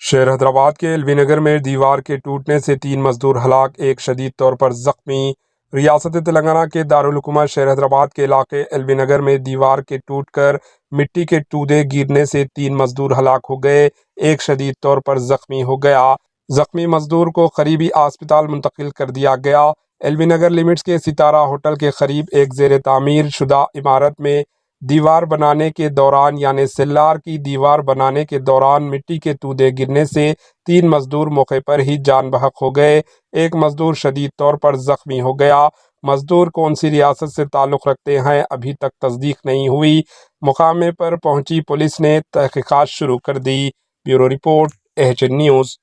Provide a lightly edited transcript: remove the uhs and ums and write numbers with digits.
شہر حیدرآباد کے L B Nagar میں دیوار کے ٹوٹنے سے 3 مزدور ہلاک، ایک شدید طور پر زخمی۔ ریاست تلنگانہ کے دارالحکومت شہر حیدرآباد کے علاقے ایل بی نگر میں دیوار کے ٹوٹ کر مٹی کے تودے گرنے سے 3 مزدور ہلاک ہو گئے، ایک شدید طور پر زخمی ہو گیا۔ زخمی مزدور کو قریبی اسپتال منتقل کر دیا گیا۔ ایل بی نگر لمٹس کے ستارہ ہوٹل کے قریب ایک زیر تعمیر شدہ عمارت میں دیوار بنانے کے دوران یعنی سیلار کی دیوار بنانے کے دوران مٹی کے تودے گرنے سے 3 مزدور موقع پر ہی جان بحق ہو گئے، ایک مزدور شدید طور پر زخمی ہو گیا۔ مزدور کون سی ریاست سے تعلق رکھتے ہیں ابھی تک تصدیق نہیں ہوئی۔ مقام پر پہنچی پولیس نے تحقیقات شروع کر دی۔ Bureau report, H N news.